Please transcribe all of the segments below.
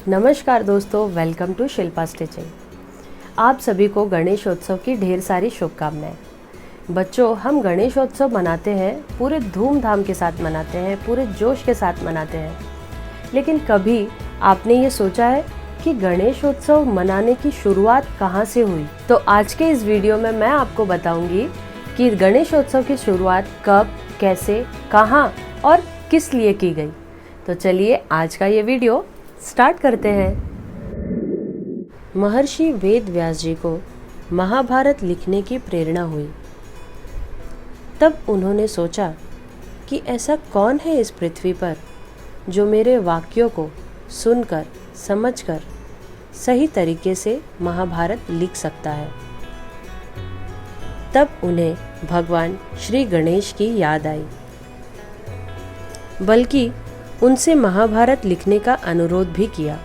नमस्कार दोस्तों, welcome to Shilpa stitching. आप सभी को गणेशोत्सव की ढेर सारी शुभकामनाएं। बच्चों, हम गणेशोत्सव मनाते हैं, पूरे धूमधाम के साथ मनाते हैं, पूरे जोश के साथ मनाते हैं। लेकिन कभी आपने ये सोचा है कि गणेशोत्सव मनाने की शुरुआत कहाँ से हुई? तो आज के इस वीडियो में मैं आपको बताऊंगी कि गणेशोत्सव की शुरुआत कब, कैसे, कहाँ और किस लिए की गई। तो चलिए आज का ये वीडियो स्टार्ट करते हैं। महर्षि वेद व्यास जी को महाभारत लिखने की प्रेरणा हुई। तब उन्होंने सोचा कि ऐसा कौन है इस पृथ्वी पर जो मेरे वाक्यों को सुनकर, समझकर सही तरीके से महाभारत लिख सकता है। तब उन्हें भगवान श्री गणेश की याद आई, बल्कि उनसे महाभारत लिखने का अनुरोध भी किया।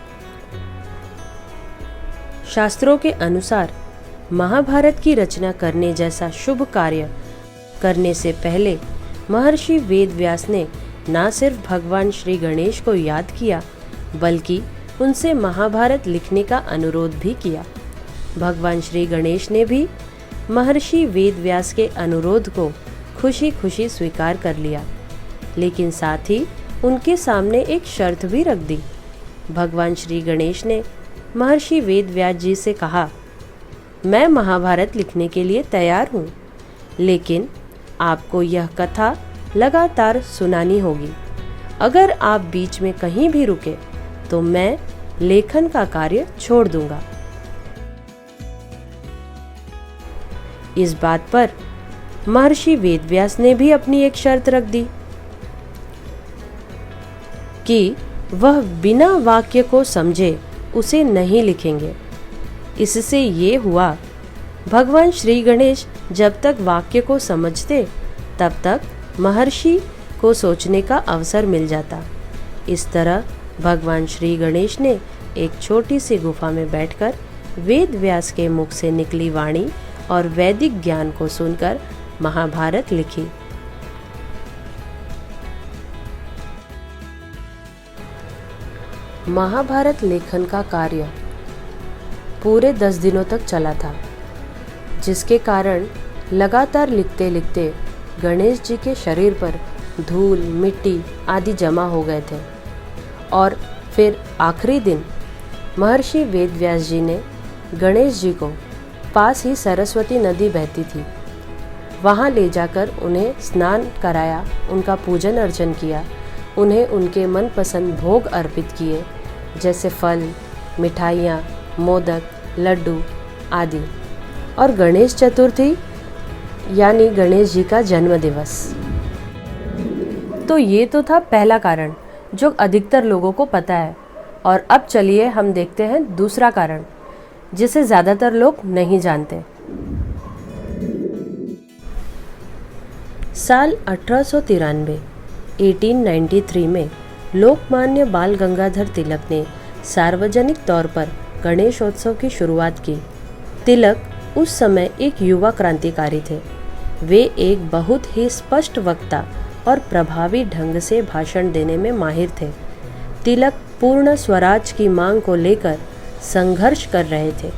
शास्त्रों के अनुसार महाभारत की रचना करने जैसा शुभ कार्य करने से पहले महर्षि वेद व्यास ने न सिर्फ भगवान श्री गणेश को याद किया, बल्कि उनसे महाभारत लिखने का अनुरोध भी किया। भगवान श्री गणेश ने भी महर्षि वेद व्यास के अनुरोध को खुशी खुशी स्वीकार कर लिया, लेकिन साथ ही उनके सामने एक शर्त भी रख दी। भगवान श्री गणेश ने महर्षि वेद व्यास जी से कहा, मैं महाभारत लिखने के लिए तैयार हूँ, लेकिन आपको यह कथा लगातार सुनानी होगी। अगर आप बीच में कहीं भी रुके तो मैं लेखन का कार्य छोड़ दूंगा। इस बात पर महर्षि वेद व्यास ने भी अपनी एक शर्त रख दी कि वह बिना वाक्य को समझे उसे नहीं लिखेंगे। इससे ये हुआ, भगवान श्री गणेश जब तक वाक्य को समझते तब तक महर्षि को सोचने का अवसर मिल जाता। इस तरह भगवान श्री गणेश ने एक छोटी सी गुफा में बैठकर वेद व्यास के मुख से निकली वाणी और वैदिक ज्ञान को सुनकर महाभारत लिखी। महाभारत लेखन का कार्य पूरे 10 दिनों तक चला था, जिसके कारण लगातार लिखते लिखते गणेश जी के शरीर पर धूल, मिट्टी आदि जमा हो गए थे। और फिर आखिरी दिन महर्षि वेद व्यास जी ने गणेश जी को पास ही सरस्वती नदी बहती थी, वहाँ ले जाकर उन्हें स्नान कराया, उनका पूजन अर्चन किया, उन्हें उनके मनपसंद भोग अर्पित किए, जैसे फल, मिठाइयाँ, मोदक, लड्डू आदि। और गणेश चतुर्थी यानी गणेश जी का जन्म दिवस। तो ये तो था पहला कारण जो अधिकतर लोगों को पता है। और अब चलिए हम देखते हैं दूसरा कारण, जिसे ज़्यादातर लोग नहीं जानते। साल 1893 में लोकमान्य बाल गंगाधर तिलक ने सार्वजनिक तौर पर गणेशोत्सव की शुरुआत की। तिलक उस समय एक युवा क्रांतिकारी थे। वे एक बहुत ही स्पष्ट वक्ता और प्रभावी ढंग से भाषण देने में माहिर थे। तिलक पूर्ण स्वराज की मांग को लेकर संघर्ष कर रहे थे।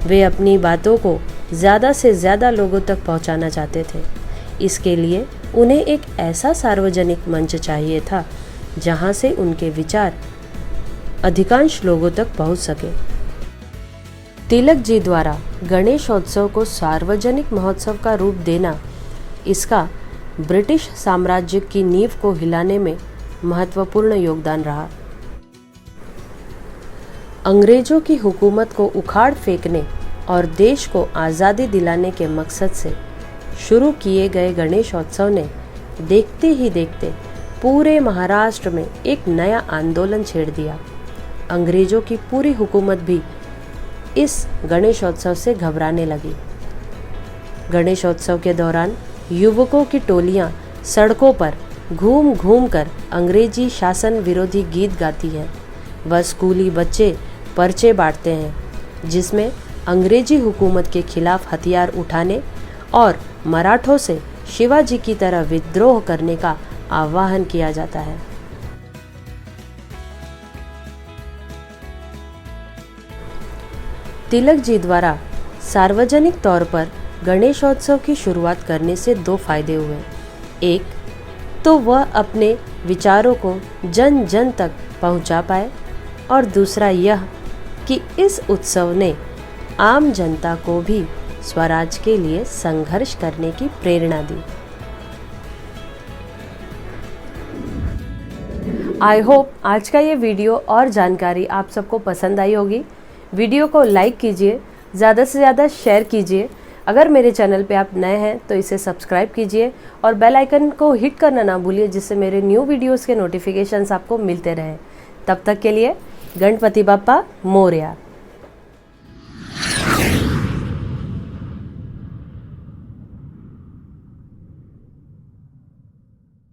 वे अपनी बातों को ज़्यादा से ज़्यादा लोगों तक पहुंचाना चाहते थे। इसके लिए उन्हें एक ऐसा सार्वजनिक मंच चाहिए था जहां से उनके विचार अधिकांश लोगों तक पहुंच सके। तिलक जी द्वारा गणेशोत्सव को सार्वजनिक महोत्सव का रूप देना, इसका ब्रिटिश साम्राज्य की नींव को हिलाने में महत्वपूर्ण योगदान रहा। अंग्रेजों की हुकूमत को उखाड़ फेंकने और देश को आज़ादी दिलाने के मकसद से शुरू किए गए गणेशोत्सव ने देखते ही देखते पूरे महाराष्ट्र में एक नया आंदोलन छेड़ दिया। अंग्रेजों की पूरी हुकूमत भी इस गणेशोत्सव से घबराने लगी। गणेशोत्सव के दौरान युवकों की टोलियां सड़कों पर घूम घूम कर अंग्रेजी शासन विरोधी गीत गाती हैं। वह स्कूली बच्चे पर्चे बांटते हैं, जिसमें अंग्रेजी हुकूमत के खिलाफ हथियार उठाने और मराठों से शिवाजी की तरह विद्रोह करने का आह्वान किया जाता है। तिलक जी द्वारा सार्वजनिक तौर पर गणेशोत्सव की शुरुआत करने से दो फायदे हुए। एक तो वह अपने विचारों को जन जन तक पहुंचा पाए और दूसरा यह कि इस उत्सव ने आम जनता को भी स्वराज के लिए संघर्ष करने की प्रेरणा दी। आई होप आज का ये वीडियो और जानकारी आप सबको पसंद आई होगी। वीडियो को लाइक कीजिए, ज़्यादा से ज़्यादा शेयर कीजिए। अगर मेरे चैनल पे आप नए हैं तो इसे सब्सक्राइब कीजिए और बेल आइकन को हिट करना ना भूलिए, जिससे मेरे न्यू वीडियोस के नोटिफिकेशंस आपको मिलते रहें। तब तक के लिए गणपति बप्पा मोरया।